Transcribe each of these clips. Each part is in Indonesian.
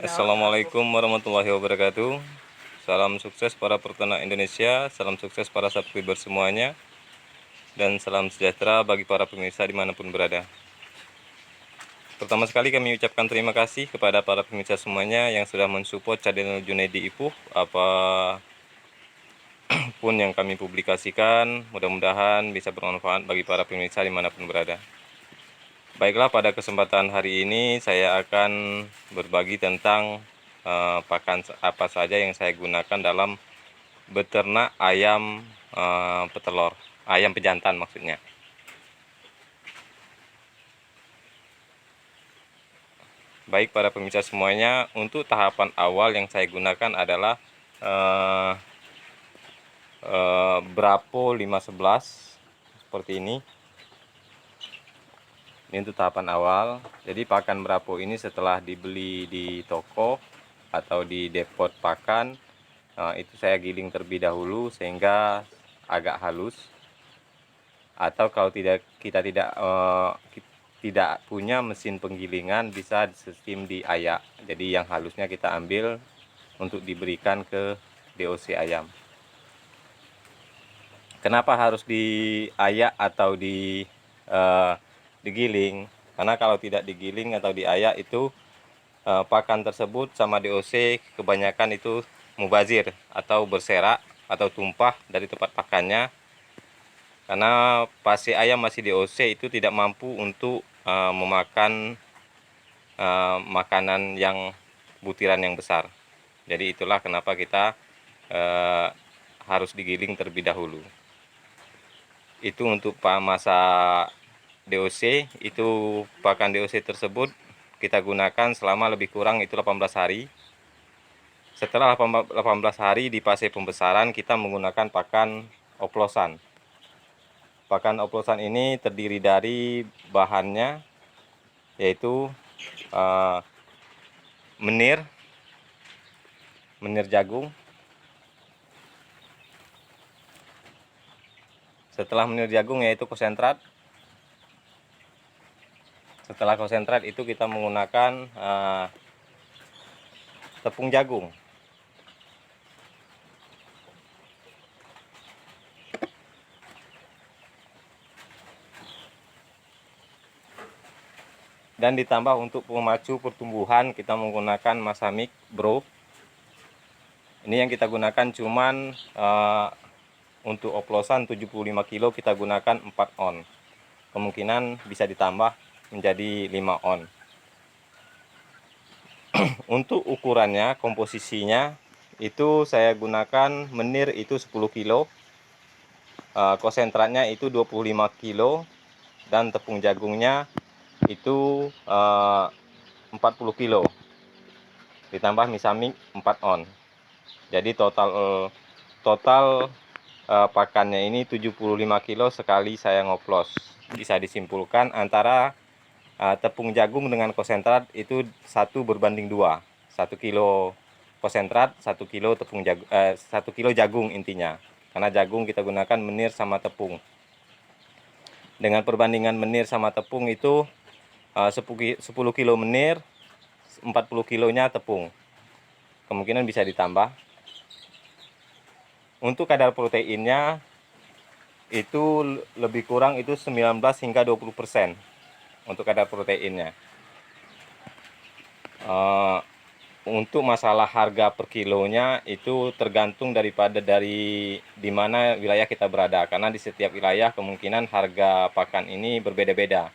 Assalamualaikum warahmatullahi wabarakatuh. Salam sukses para peternak Indonesia, salam sukses para subscriber semuanya, dan salam sejahtera bagi para pemirsa dimanapun berada. Pertama sekali kami ucapkan terima kasih kepada para pemirsa semuanya yang sudah mensupport channel Junaidi Ipuh apa pun yang kami publikasikan. Mudah-mudahan bisa bermanfaat bagi para pemirsa dimanapun berada. Baiklah, pada kesempatan hari ini saya akan berbagi tentang pakan apa saja yang saya gunakan dalam beternak ayam petelur, ayam pejantan maksudnya. Baik para pemirsa semuanya, untuk tahapan awal yang saya gunakan adalah Bravo 511 seperti ini. Ini untuk tahapan awal. Jadi pakan Bravo ini setelah dibeli di toko atau di depot pakan, itu saya giling terlebih dahulu sehingga agak halus. Atau kalau kita tidak punya mesin penggilingan, bisa sistem diayak. Jadi yang halusnya kita ambil untuk diberikan ke DOC ayam. Kenapa harus diayak atau digiling? Karena kalau tidak digiling atau diayak itu pakan tersebut sama DOC kebanyakan itu mubazir atau berserak atau tumpah dari tempat pakannya, karena pasti ayam masih DOC itu tidak mampu untuk memakan makanan yang butiran yang besar. Jadi itulah kenapa kita harus digiling terlebih dahulu. Itu untuk masa DOC, itu pakan DOC tersebut kita gunakan selama lebih kurang itu 18 hari. Setelah 18 hari di fase pembesaran, kita menggunakan pakan oplosan. Pakan oplosan ini terdiri dari bahannya yaitu menir jagung. Setelah menir jagung yaitu konsentrat. Setelah konsentrat itu kita menggunakan tepung jagung. Dan ditambah untuk pemacu pertumbuhan kita menggunakan Masamik Bro. Ini yang kita gunakan cuman untuk oplosan 75 kilo kita gunakan 4 on. Kemungkinan bisa ditambah menjadi 5 on. Untuk ukurannya, komposisinya itu saya gunakan menir itu 10 kilo, konsentratnya itu 25 kilo, dan tepung jagungnya itu 40 kilo. Ditambah Misamik 4 on. Jadi total pakannya ini 75 kilo sekali saya ngoplos. Bisa disimpulkan antara tepung jagung dengan konsentrat itu 1 berbanding 2. 1 kilo konsentrat, 1 kilo tepung jagung, 1 kilo jagung intinya. Karena jagung kita gunakan menir sama tepung. Dengan perbandingan menir sama tepung itu 10 kilo menir, 40 kilonya tepung. Kemungkinan bisa ditambah. Untuk kadar proteinnya itu lebih kurang itu 19 hingga 20% untuk kadar proteinnya. Untuk masalah harga per kilonya itu tergantung daripada di mana wilayah kita berada, karena di setiap wilayah kemungkinan harga pakan ini berbeda-beda,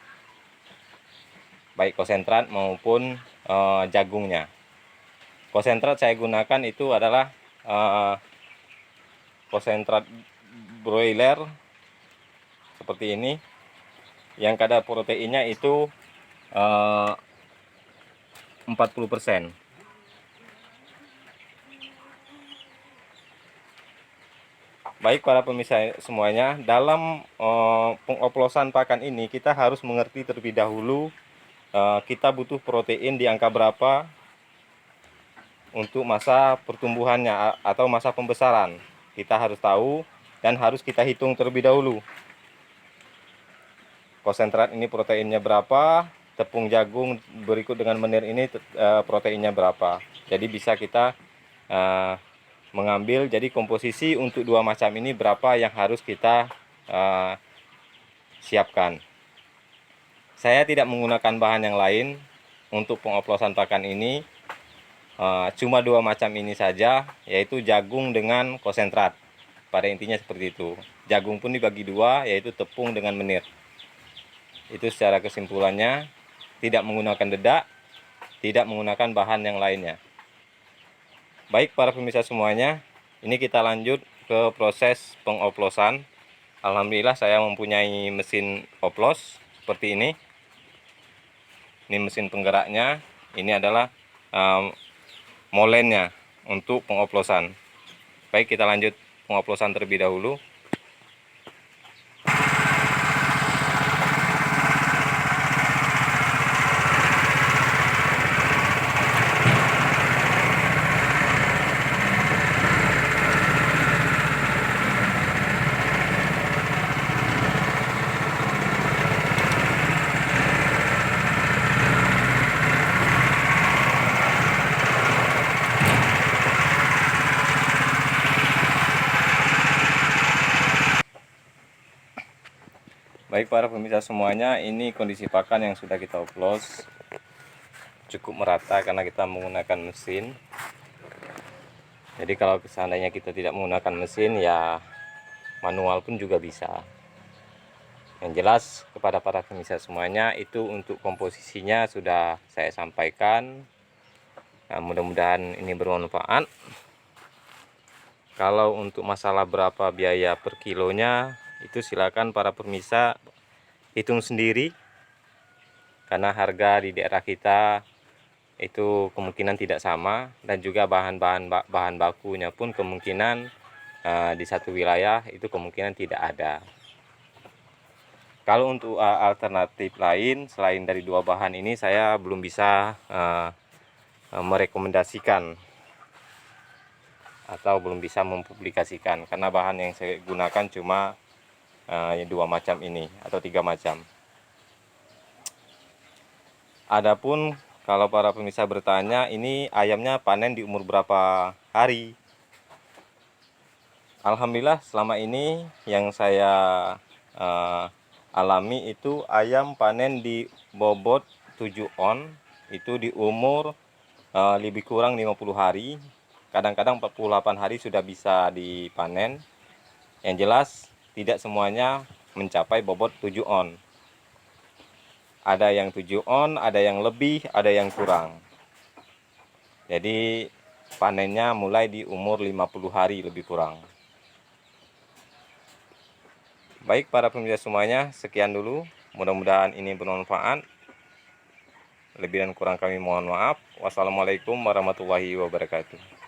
baik konsentrat maupun jagungnya. Konsentrat saya gunakan itu adalah konsentrat broiler seperti ini, yang kadar proteinnya itu 40%. Baik para pemirsa semuanya, dalam pengoplosan pakan ini kita harus mengerti terlebih dahulu kita butuh protein di angka berapa untuk masa pertumbuhannya atau masa pembesaran. Kita harus tahu dan harus kita hitung terlebih dahulu. Konsentrat ini proteinnya berapa, tepung jagung berikut dengan menir ini proteinnya berapa. Jadi bisa kita mengambil, jadi komposisi untuk dua macam ini berapa yang harus kita siapkan. Saya tidak menggunakan bahan yang lain untuk pengoplosan pakan ini, cuma dua macam ini saja, yaitu jagung dengan konsentrat. Pada intinya seperti itu. Jagung pun dibagi dua, yaitu tepung dengan menir. Itu secara kesimpulannya, tidak menggunakan dedak, tidak menggunakan bahan yang lainnya. Baik para pemirsa semuanya, ini kita lanjut ke proses pengoplosan. Alhamdulillah saya mempunyai mesin oplos seperti ini. Ini mesin penggeraknya, ini adalah molennya untuk pengoplosan. Baik, kita lanjut pengoplosan terlebih dahulu. Baik para pemirsa semuanya, ini kondisi pakan yang sudah kita oplos. Cukup merata karena kita menggunakan mesin. Jadi kalau seandainya kita tidak menggunakan mesin, ya manual pun juga bisa. Yang jelas kepada para pemirsa semuanya, itu untuk komposisinya sudah saya sampaikan. Nah, mudah-mudahan ini bermanfaat. Kalau untuk masalah berapa biaya per kilonya, itu silakan para pemirsa hitung sendiri, karena harga di daerah kita itu kemungkinan tidak sama, dan juga bahan bakunya pun kemungkinan di satu wilayah itu kemungkinan tidak ada. Kalau untuk alternatif lain selain dari dua bahan ini, saya belum bisa merekomendasikan atau belum bisa mempublikasikan, karena bahan yang saya gunakan cuma dua macam ini atau tiga macam. Adapun kalau para pemirsa bertanya, ini ayamnya panen di umur berapa hari? Alhamdulillah selama ini yang saya alami itu ayam panen di bobot 7 on, itu di umur lebih kurang 50 hari. Kadang-kadang 48 hari sudah bisa dipanen. Yang jelas tidak semuanya mencapai bobot 7 on. Ada yang 7 on, ada yang lebih, ada yang kurang. Jadi panennya mulai di umur 50 hari lebih kurang. Baik para pemirsa semuanya, sekian dulu. Mudah-mudahan ini bermanfaat. Lebih dan kurang kami mohon maaf. Wassalamualaikum warahmatullahi wabarakatuh.